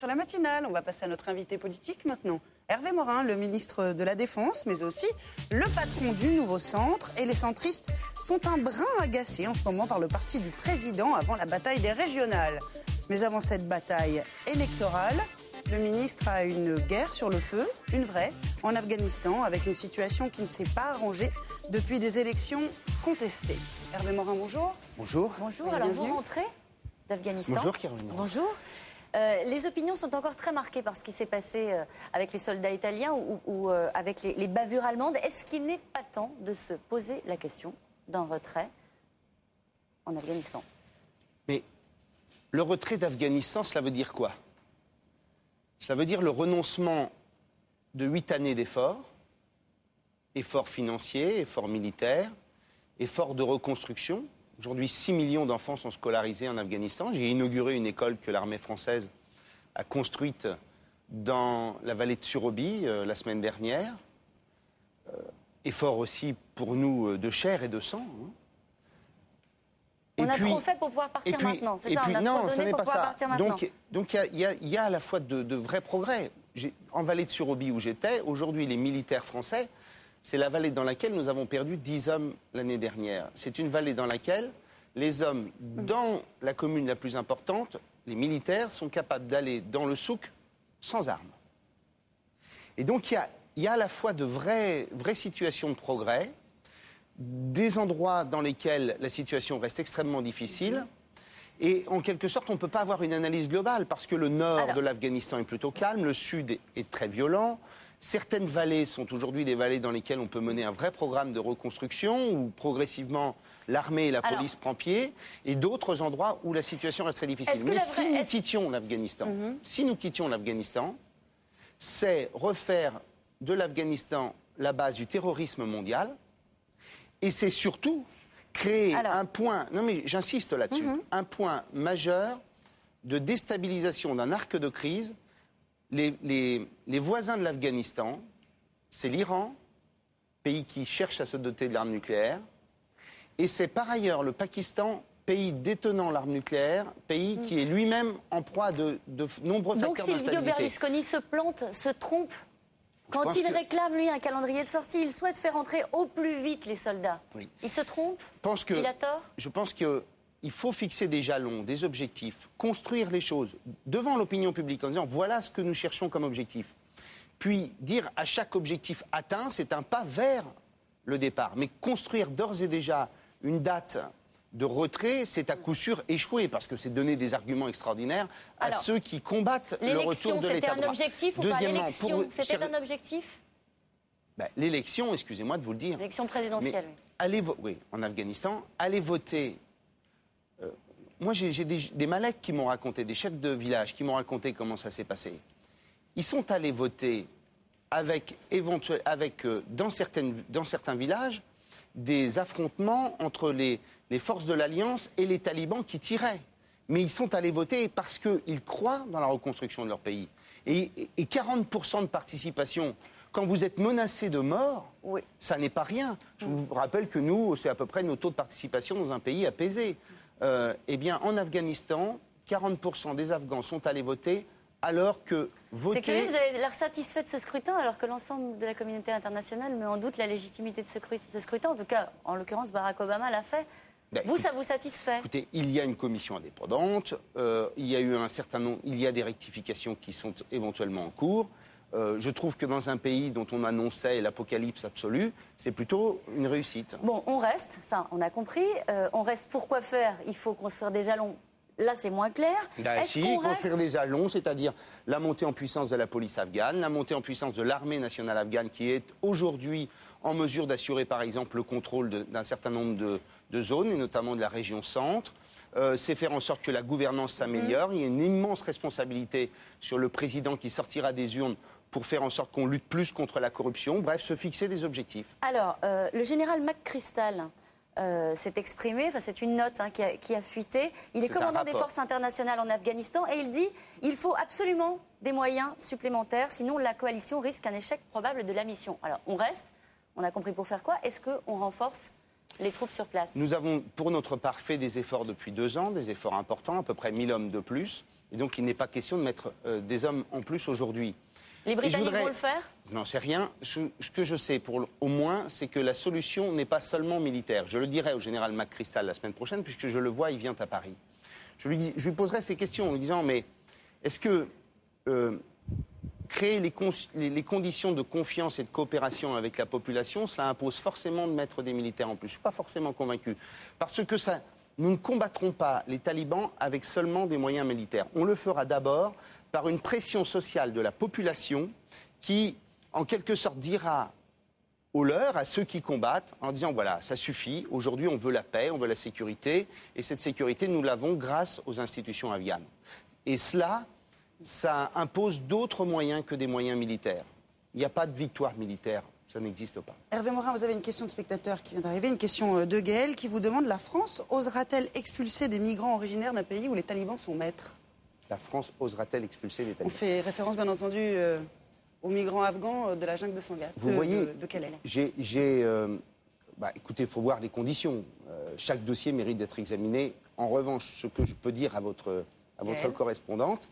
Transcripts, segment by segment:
la matinale. On va passer à notre invité politique maintenant. Hervé Morin, le ministre de la Défense, mais aussi le patron du nouveau centre. Et les centristes sont un brin agacés en ce moment par le parti du président avant la bataille des régionales. Mais avant cette bataille électorale, le ministre a une guerre sur le feu, une vraie, en Afghanistan, avec une situation qui ne s'est pas arrangée depuis des élections contestées. Hervé Morin, bonjour. Bonjour. Bonjour, alors vous rentrez d'Afghanistan. Bonjour Caroline. Bonjour. Les opinions sont encore très marquées par ce qui s'est passé avec les soldats italiens ou avec les bavures allemandes. Est-ce qu'il n'est pas temps de se poser la question d'un retrait en Afghanistan? Mais le retrait d'Afghanistan, cela veut dire quoi? Cela veut dire le renoncement de 8 années d'efforts, efforts financiers, efforts militaires, efforts de reconstruction. Aujourd'hui, 6 millions d'enfants sont scolarisés en Afghanistan. J'ai inauguré une école que l'armée française a construite dans la vallée de Surobi la semaine dernière. Effort aussi pour nous de chair et de sang. On a trop fait pour pouvoir partir maintenant, c'est ça? On a trop donné pour pouvoir partir maintenant. Donc il y a à la fois de vrais progrès. En vallée de Surobi où j'étais, aujourd'hui les militaires français, c'est la vallée dans laquelle nous avons perdu 10 hommes l'année dernière. C'est une vallée dans laquelle les hommes, dans la commune la plus importante, les militaires, sont capables d'aller dans le souk sans armes. Et donc il y a à la fois de vraies situations de progrès, des endroits dans lesquels la situation reste extrêmement difficile. Et en quelque sorte, on ne peut pas avoir une analyse globale parce que le nord de l'Afghanistan est plutôt calme, le sud est très violent. Certaines vallées sont aujourd'hui des vallées dans lesquelles on peut mener un vrai programme de reconstruction où progressivement l'armée et la police prennent pied, et d'autres endroits où la situation reste très difficile. Mais si nous quittions l'Afghanistan, c'est refaire de l'Afghanistan la base du terrorisme mondial, et c'est surtout créer un point, non mais j'insiste là-dessus, un point majeur de déstabilisation d'un arc de crise. Les voisins de l'Afghanistan, c'est l'Iran, pays qui cherche à se doter de l'arme nucléaire, et c'est par ailleurs le Pakistan, pays détenant l'arme nucléaire, pays qui est lui-même en proie de nombreux facteurs d'instabilité. Donc Silvio Berlusconi se plante, se trompe, quand il réclame, lui, un calendrier de sortie, il souhaite faire entrer au plus vite les soldats. Oui. Il se trompe? Il a tort? Je pense qu'il faut fixer des jalons, des objectifs, construire les choses devant l'opinion publique en disant voilà ce que nous cherchons comme objectif. Puis dire à chaque objectif atteint, c'est un pas vers le départ. Mais construire d'ores et déjà une date de retrait, c'est à coup sûr échouer, parce que c'est donner des arguments extraordinaires à ceux qui combattent le retour de l'État de droit. C'était un objectif? L'élection, excusez-moi de vous le dire. L'élection présidentielle, oui, en Afghanistan, allez voter. Moi, j'ai des Maleks qui m'ont raconté, des chefs de village qui m'ont raconté comment ça s'est passé. Ils sont allés voter dans certains villages, des affrontements entre les forces de l'Alliance et les talibans qui tiraient. Mais ils sont allés voter parce qu'ils croient dans la reconstruction de leur pays. Et 40% de participation, quand vous êtes menacé de mort, ça n'est pas rien. Je vous rappelle que nous, c'est à peu près nos taux de participation dans un pays apaisé. Eh bien, en Afghanistan, 40% des Afghans sont allés voter, alors que voter... C'est curieux, vous avez l'air satisfait de ce scrutin, alors que l'ensemble de la communauté internationale met en doute la légitimité de ce scrutin. En tout cas, en l'occurrence, Barack Obama l'a fait. Ça vous satisfait? Écoutez, il y a une commission indépendante, il y a des rectifications qui sont éventuellement en cours. Je trouve que dans un pays dont on annonçait l'apocalypse absolue, c'est plutôt une réussite. Bon, on reste, ça, on a compris. On reste pour quoi faire? Il faut construire des jalons. Là, c'est moins clair. Construire des jalons, c'est-à-dire la montée en puissance de la police afghane, la montée en puissance de l'armée nationale afghane, qui est aujourd'hui en mesure d'assurer, par exemple, le contrôle d'un certain nombre de zones, et notamment de la région centre. C'est faire en sorte que la gouvernance s'améliore. Il y a une immense responsabilité sur le président qui sortira des urnes pour faire en sorte qu'on lutte plus contre la corruption. Bref, se fixer des objectifs. Alors, le général McChrystal s'est exprimé, c'est une note qui a fuité. Il est commandant des forces internationales en Afghanistan et il dit il faut absolument des moyens supplémentaires, sinon la coalition risque un échec probable de la mission. Alors, on reste, on a compris pour faire quoi. Est-ce qu'on renforce les troupes sur place? Nous avons, pour notre part, fait des efforts depuis 2 ans, des efforts importants, à peu près 1000 hommes de plus. Et donc, il n'est pas question de mettre des hommes en plus aujourd'hui. Les Britanniques vont le faire? Je n'en sais rien. Ce que je sais, au moins, c'est que la solution n'est pas seulement militaire. Je le dirai au général McChrystal la semaine prochaine, puisque je le vois, il vient à Paris. Je lui poserai ces questions en lui disant, mais est-ce que créer les conditions de confiance et de coopération avec la population, cela impose forcément de mettre des militaires en plus? Je ne suis pas forcément convaincu. Parce que nous ne combattrons pas les talibans avec seulement des moyens militaires. On le fera d'abord par une pression sociale de la population qui, en quelque sorte, dira aux leurs, à ceux qui combattent, en disant voilà, ça suffit, aujourd'hui on veut la paix, on veut la sécurité, et cette sécurité, nous l'avons grâce aux institutions afghanes. Et cela, ça impose d'autres moyens que des moyens militaires. Il n'y a pas de victoire militaire, ça n'existe pas. Hervé Morin, vous avez une question de spectateur qui vient d'arriver, une question de Gaël qui vous demande: la France osera-t-elle expulser des migrants originaires d'un pays où les talibans sont maîtres? La France osera-t-elle expulser des talibans? On fait référence, bien entendu, aux migrants afghans de la jungle de Sangatte. Vous voyez, de Calais. Écoutez, il faut voir les conditions. Chaque dossier mérite d'être examiné. En revanche, ce que je peux dire à votre correspondante,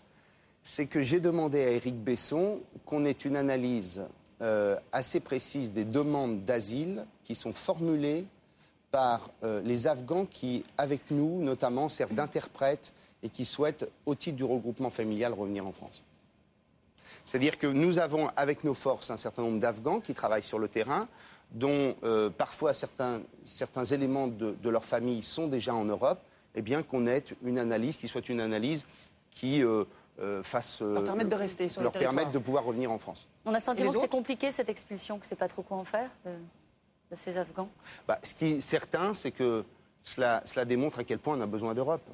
c'est que j'ai demandé à Éric Besson qu'on ait une analyse assez précise des demandes d'asile qui sont formulées par les Afghans qui, avec nous, notamment, servent d'interprètes et qui souhaitent, au titre du regroupement familial, revenir en France. C'est-à-dire que nous avons, avec nos forces, un certain nombre d'Afghans qui travaillent sur le terrain, dont parfois certains éléments de leur famille sont déjà en Europe, et bien qu'on ait une analyse qui soit une analyse qui leur permette de rester sur le territoire, permette de pouvoir revenir en France. On a le sentiment que c'est compliqué cette expulsion, que c'est pas trop quoi en faire de ces Afghans. Ce qui est certain, c'est que cela démontre à quel point on a besoin d'Europe.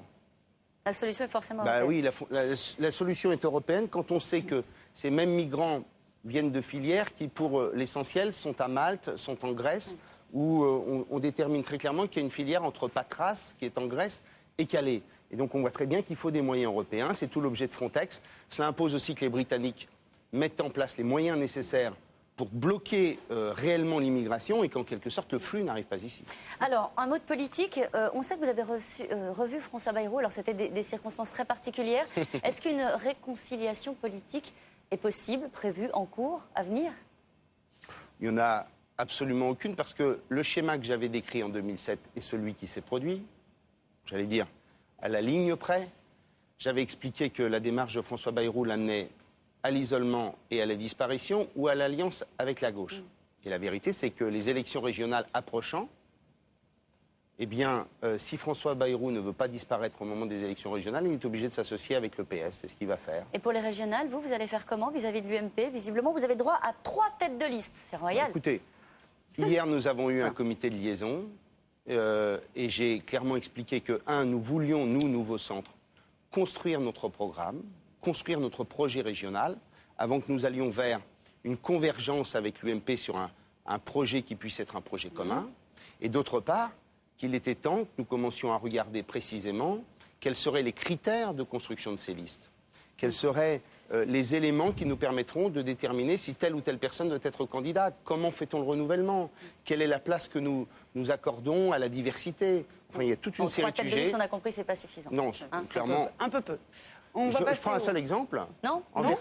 La solution est forcément européenne. Oui, la solution est européenne quand on sait que ces mêmes migrants viennent de filières qui, pour l'essentiel, sont à Malte, sont en Grèce, où on détermine très clairement qu'il y a une filière entre Patras, qui est en Grèce, et Calais. Et donc on voit très bien qu'il faut des moyens européens, c'est tout l'objet de Frontex. Cela impose aussi que les Britanniques mettent en place les moyens nécessaires pour bloquer réellement l'immigration et qu'en quelque sorte le flux n'arrive pas ici. Alors, un mot de politique, on sait que vous avez revu François Bayrou, alors c'était des circonstances très particulières. Est-ce qu'une réconciliation politique est possible, prévue, en cours, à venir? Il n'y en a absolument aucune parce que le schéma que j'avais décrit en 2007 est celui qui s'est produit, j'allais dire, à la ligne près. J'avais expliqué que la démarche de François Bayrou l'amenait à l'isolement et à la disparition ou à l'alliance avec la gauche. Et la vérité, c'est que les élections régionales approchant, eh bien, si François Bayrou ne veut pas disparaître au moment des élections régionales, il est obligé de s'associer avec le PS, c'est ce qu'il va faire. Et pour les régionales, vous allez faire comment vis-à-vis de l'UMP? Visiblement, vous avez droit à 3 têtes de liste, c'est royal. Écoutez, hier, nous avons eu un comité de liaison et j'ai clairement expliqué que, nous voulions, nous, Nouveau Centre, construire notre programme, construire notre projet régional, avant que nous allions vers une convergence avec l'UMP sur un projet qui puisse être un projet commun. Et d'autre part, qu'il était temps que nous commencions à regarder précisément quels seraient les critères de construction de ces listes. Quels seraient les éléments qui nous permettront de déterminer si telle ou telle personne doit être candidate? Comment fait-on le renouvellement? Quelle est la place que nous accordons à la diversité? Enfin, il y a toute une série de sujets. 3 têtes de liste, on a compris, c'est pas suffisant. Non, clairement. Un peu peu. Je prends un seul exemple. Non. Non,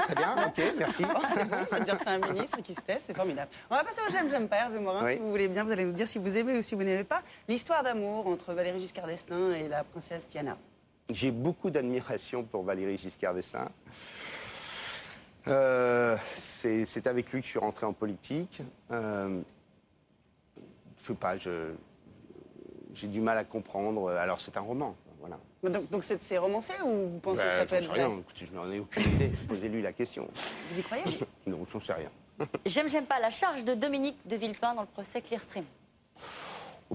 très bien, ok, merci. C'est bon, ça veut dire que c'est un ministre qui se teste, c'est formidable. On va passer au j'aime pas, Hervé Morin, si vous voulez bien, vous allez nous dire si vous aimez ou si vous n'aimez pas l'histoire d'amour entre Valéry Giscard d'Estaing et la princesse Diana. J'ai beaucoup d'admiration pour Valéry Giscard d'Estaing. C'est avec lui que je suis rentré en politique. Je sais pas, j'ai du mal à comprendre. Alors c'est un roman, voilà. Donc c'est romancé ou vous pensez que ça peut être vrai? Écoutez, je n'en ai aucune idée. Posez-lui la question. Vous y croyez? Non, je n'en sais rien. J'aime pas la charge de Dominique de Villepin dans le procès Clearstream.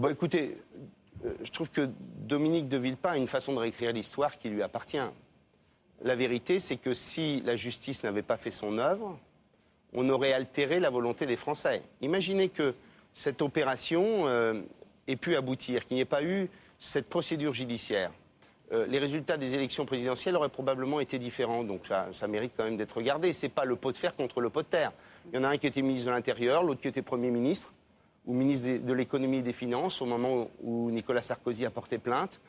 Écoutez, je trouve que Dominique de Villepin a une façon de réécrire l'histoire qui lui appartient. La vérité, c'est que si la justice n'avait pas fait son œuvre, on aurait altéré la volonté des Français. Imaginez que cette opération ait pu aboutir, qu'il n'y ait pas eu cette procédure judiciaire. Les résultats des élections présidentielles auraient probablement été différents. Donc ça mérite quand même d'être regardé. Ce n'est pas le pot de fer contre le pot de terre. Il y en a un qui était ministre de l'Intérieur, l'autre qui était Premier ministre, ou ministre de l'Économie et des Finances, au moment où Nicolas Sarkozy a porté plainte.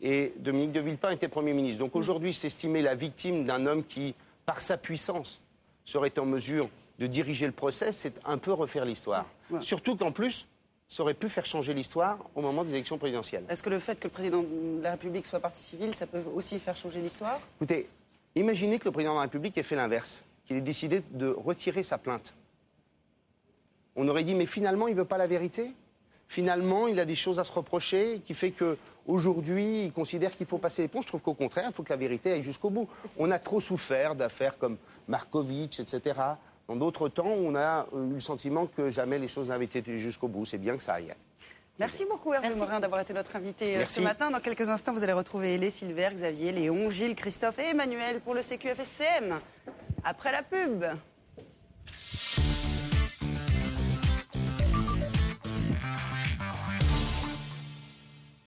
et Dominique de Villepin était Premier ministre. Donc aujourd'hui, s'estimer la victime d'un homme qui, par sa puissance, serait en mesure de diriger le procès, c'est un peu refaire l'histoire. Ouais. Surtout qu'en plus, ça aurait pu faire changer l'histoire au moment des élections présidentielles. Est-ce que le fait que le président de la République soit partie civile, ça peut aussi faire changer l'histoire? Écoutez, imaginez que le président de la République ait fait l'inverse, qu'il ait décidé de retirer sa plainte. On aurait dit, mais finalement, il ne veut pas la vérité. Finalement, il a des choses à se reprocher, qui fait qu'aujourd'hui, il considère qu'il faut passer l'éponge. Je trouve qu'au contraire, il faut que la vérité aille jusqu'au bout. On a trop souffert d'affaires comme Markovitch, etc. Dans d'autres temps, on a eu le sentiment que jamais les choses n'avaient été jusqu'au bout. C'est bien que ça aille. Merci beaucoup Hervé Morin d'avoir été notre invité ce matin. Dans quelques instants, vous allez retrouver Hélé, Silver, Xavier, Léon, Gilles, Christophe et Emmanuel pour le CQFSCM. Après la pub.